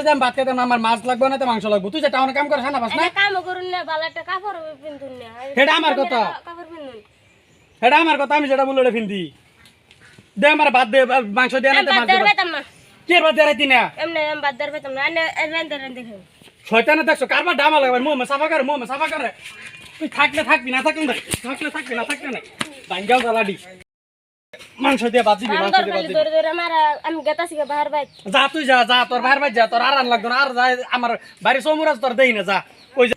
দাম ভাত খেতাম আমার মাছ লাগবে না তো মাংস লাগবে তুই যে টাউনে কাম করে খানা পাস না কাম করুন না ভালো একটা কাপড় পিনতুন না এটা আমার কথা কাপড় পিনুন এটা আমার কথা আমি যেটা বললে এটা ফিন্দি দে আমার ভাত দে মাংস দে না তো মাছ দে কি ভাত দে রাইতি না এমনি আমি বাদ দরবে তোমরা এনে দেখো শয়তানে দেখছো কারবার ডামা লাগবে মুহ সাফা করে তুই থাকলে থাকবি না থাকলে না থাকলে না বাঙ্গাও জালাডি মাংস দিয়ে ভাত দিবি মাংস দিয়ে ভাত দিবি দরে দরে আমার আমি গেতাছি বাহির বাইক যা তুই যা তোর বাহির বাইর যা তোর আর আন লাগতো না আর যা আমার বাড়ি সমুরাজ তোর দেই না যা কই যা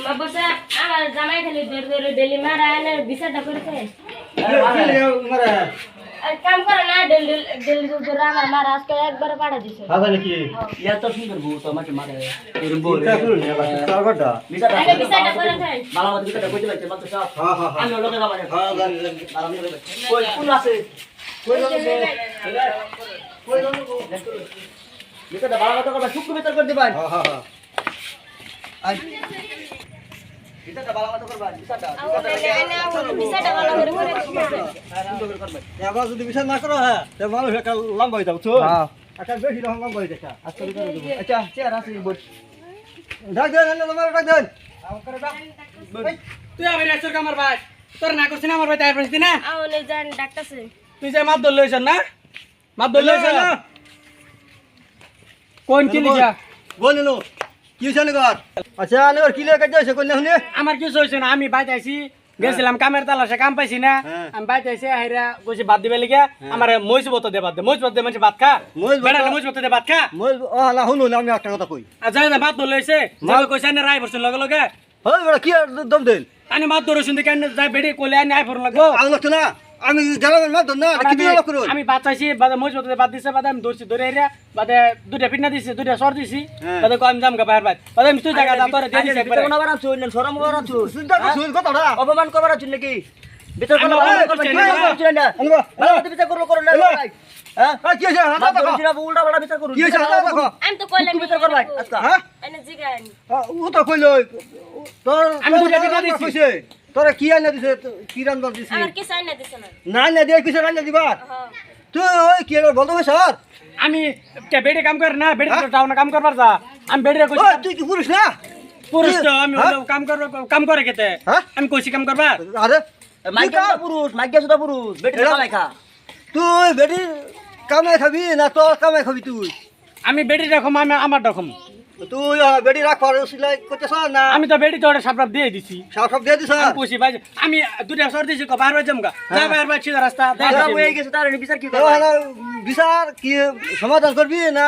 বাবা স্যার আমার জামাই খালি দরে দরে ডেলি মারা এনে বিচারটা করতে কাম করে না ডেলি দরে আমার মারা আজকে একবারে পাড়া দিছে হাসা নাকি ইয়া তো সুন্দর বউ তো আমাকে মারে এরকম বউ এটা করুন না তার কথা বিচারটা করে দেন মালামাত বিচারটা কইতে পারছে মাত্র সব হ্যাঁ আমি লোকে যাবারে হ্যাঁ জানি মালামাত কই কোন আছে কই যাবে কই যাবে বিচারটা মালামাত করবা শুক্র বিচার করে দিবেন হ্যাঁ আই বিচারটা মালামাত করবা বিচারটা বিচারটা ভালো করে করে এবার যদি বিচার না করো হ্যাঁ তে মানুষ একটা লম্বা হয়ে যাবে তো হ্যাঁ একটা বেশি লম্বা হয়ে দেখা আজকে করে দেব আচ্ছা চেয়ার আছে বস ডাক দেন না তোমার ডাক দেন তুই আবার এসর কামার ভাই তোর না করছিস না আমার ভাই তাই পারছিস না আওনে জান ডাক্তারছে তুই যে মাপ ধরলে হইছ না মাপ ধরলে হইছ না কোন কি লিখা বলিনো কি হইছে কর আচ্ছা আনর কি লেখা যাইছে কোন শুনে আমার কিছু হইছে না আমি বাইতে আইছি গেছিলাম কামের তালাশে কাম পাইছি না আমি বাইতে আইছি হাইরা কইছি ভাত দিবে লিগা আমার মইছ বত দে ভাত দে মইছ বত দে মানে ভাত খা মইছ বত দে ভাত খা মই ও না শুনো না আমি একটা কথা কই আর যাই না ভাত ধরলে হইছে যাবে কইছে না রাই বসন লগে লগে ওই বড় কি দম দেন আনি মাত ধরছুন দেখে যাই বেডি কইলে আনি আই ফর লাগবো আলো না আমি জানাবেন না না কি দিও করো আমি ভাত চাইছি বাদে মইছ বত দে ভাত দিছে বাদে আমি ধরছি ধরে আইরা বাদে দুটা পিন্না দিছি দুটা সর দিছি বাদে কই আমি জামগা বাইর বাইর বাদে আমি তুই জায়গা যা তোরে দিয়ে দিছি একবার কোন আবার আছো না শরম করা আছো চিন্তা করছুন কথাটা অপমান করবার আছো নাকি বিচার করো না আনবা মালামাত বিচার করো না ভাই হ্যাঁ কি হইছে হাতা দেখো জিরা উল্টা পাল্টা বিচার করো কি হইছে হাতা দেখো আমি তো কইলাম বিচার করবা আজকে হ্যাঁ এনে জিগান ও তো কইলো তোর আমি দুটা পিন্না দিছি কইছে তোরা কি আইনা দিছে কি রান্দা দিছে আমার কি চাই না দিছ না না না দিয়ে কিছু রান্দা দিবা হ্যাঁ তুই ওই কি বলতো স্যার আমি কে বেডে কাম করে না বেডে টাউনে কাম করবার যা আমি বেডে কইছি ওই তুই কি পুরুষ না পুরুষ তো আমি হলো কাম করে কেতে হ্যাঁ? আমি কইছি কাম করবা আরে মাইকা পুরুষ মাইকা সুদা পুরুষ বেটি কামাই খা তুই বেটি কামাই খাবি না তোর কামাই খাবি তুই আমি বেডি রকম আমি আমার রকম তুই বেটি রাখ সিলাই করতেছ না আমি তো বেডি তোরে সাপড়া দিয়ে দিছি সব দিয়ে দিছ আমি কইছি ভাই আমি দুটা সর দিছি কো বাইরে জামগা যা বাইরে বাইরে সিধা রাস্তা যারা হয়ে গেছে তার বিচার কি তো করবা হলো বিচার কি সমাধান করবি না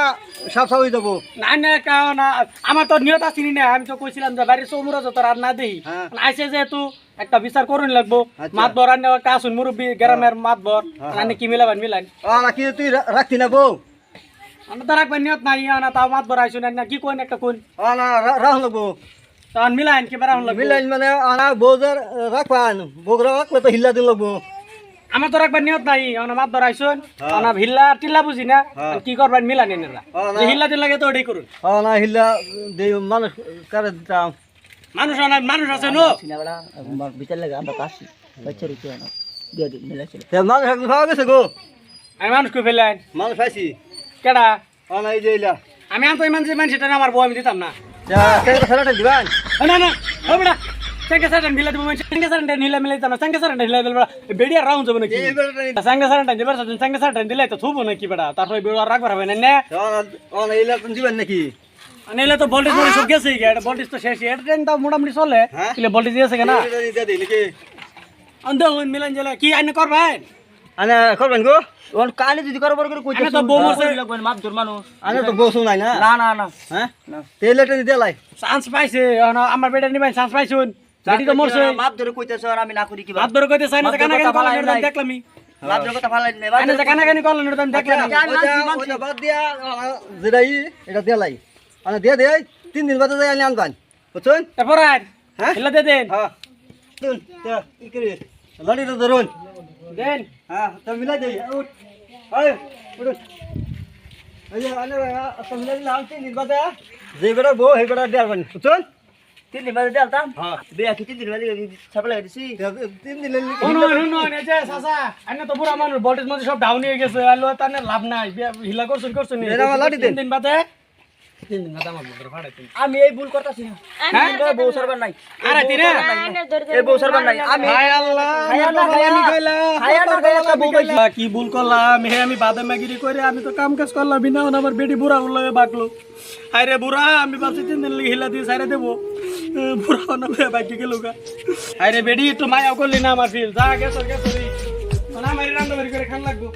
সব সব হয়ে যাবো না না কাও না আমার তো নিয়ত আসিনি না আমি তো কইছিলাম যে বাইরে সমুরা যত আর না দেই হ্যাঁ। আইছে যে তুই একটা বিচার করুন লাগবো আচ্ছা। মাত বরান নেওয়া কাসুন মুরব্বি গ্রামের মাত বর মানে কি মিলাবান মিলান কি তুই রাখতি না বউ আমরা তো রাখবেন নিয়ত নাই না তাও মাত বর আইছুন না কি কোন একটা কোন না রাহ লাগবো তখন মিলাইন কি বেরাম লাগবো মিলাইন মানে আনা বউদের রাখবান বউ রাখলে তো হিল্লা দিন লাগবো আমার তো রাখবার নিয়ত নাই আমরা মাত বর আইছুন আমরা হিল্লা টিল্লা বুঝি না কি করবেন মিলানি না যে হিল্লা দিন লাগে তো ওটাই করুন না হিল্লা দেই মানুষ কারে দিতাম মানুষ আছে নো সিনাবড়া বিচার লাগে আমরা কাশি বাচ্চা রুচি না দিয়ে দিন মিলাছিল মানুষ এখন খাওয়া গেছে গো আমি মানুষ কই ফেলেন মানুষ পাইছি কেডা না এই যে ইলা আমি আনতো ইমান যে মানুষটা আমার বউ আমি দিতাম না সারাটা দিবান না না ও বেটা সংখ্যা সারাটা মিলা দিব সংখ্যা সারাটা নিলা মিলাই দিতাম না সংখ্যা সারাটা নিলা দিলে বেড়িয়া রাউন্ড যাবে নাকি সংখ্যা সারাটা দিবার সাথে সংখ্যা সারাটা দিলে তো থুবো নাকি বেটা তারপরে বেড়া রাখবার হবে না না ইলা তুমি দিবেন নাকি নিলে তো ভোল্টেজ মনে সব গেছে এটা ভোল্টেজ তো শেষ এটা ট্রেন তো মোটামুটি চলে কিলে ভোল্টেজ দিয়েছে কেনা অন্ধ হইন মিলান জেলা কি আইনে করবেন আনা করবেন গো ওর কানে যদি করবার করে কইতে আমি তো বউ মরছে লাগবে মাপ জোর মানুষ আনা তো বউ শুনাই না না না না হ্যাঁ তেলটা দিয়ে লাই চান্স পাইছে আমার বেটা নিবেন চান্স পাইছুন গাড়ি তো মরছে মাপ ধরে কইতেছ আর আমি না করি কি হাত ধরে কইতে চাই না কানা কানি করলেন দেখলামই মাপ ধরে কথা ফালাই নেই আইনে কানা কানি করলেন দেখলাম ওইটা বাদ দিয়া যেটাই এটা দিয়ে লাই আনা দিয়ে দে 3 দিন বাদে যাই আনি আনবান বুঝছেন এরপর আর হ্যাঁ হিলা দে দেন হ্যাঁ দিন ই করে লড়ি তো ধরুন দেন হ্যাঁ তো মিলাই দেই উঠ আয় উঠ এই আনে তো মিলাই নাম 3 দিন বাদে যে বেটা বউ হে বেটা দেয়ার বানি বুঝছেন তিন দিন বাদে দিলাম হ্যাঁ বিয়া কি তিন দিন বাদে সাপ্লাই দিছি 3 দিনের লিখে শুনুন এই যে চাচা আইনা তো পুরা মানুষ ভোল্টেজ মধ্যে সব ডাউন হয়ে গেছে আর লো তার লাভ নাই হিলা করছুন এটা আমার লাঠি দেন। 3 দিন বাদে 3 দিন বাদে আমার বন্ধুর ফাড়াইছেন আমি এই ভুল করতেছি না হ্যাঁ? বউ সরবার নাই আরে তিরে এই বউ সরবার নাই আমি হায় আল্লাহ খায়া না খায়া আমি কইলা খায়া না খায়া একটা বউ পাইছি। কি ভুল করলাম হে আমি বাদে মাগিরি করে আমি তো কাম কাজ করলাম বিনা আমার বেটি বুড়া হলো বাকলো আরে বুড়া আমি ভাবছি 3 দিন লাগে হিলা দিয়ে সাইরে দেবো বুড়া না বাকি গেল গা আরে বেটি একটু মায়া করলি না আমার ফিল যা গেছ মানে আমার রান্না বাড়ি করে খান লাগবো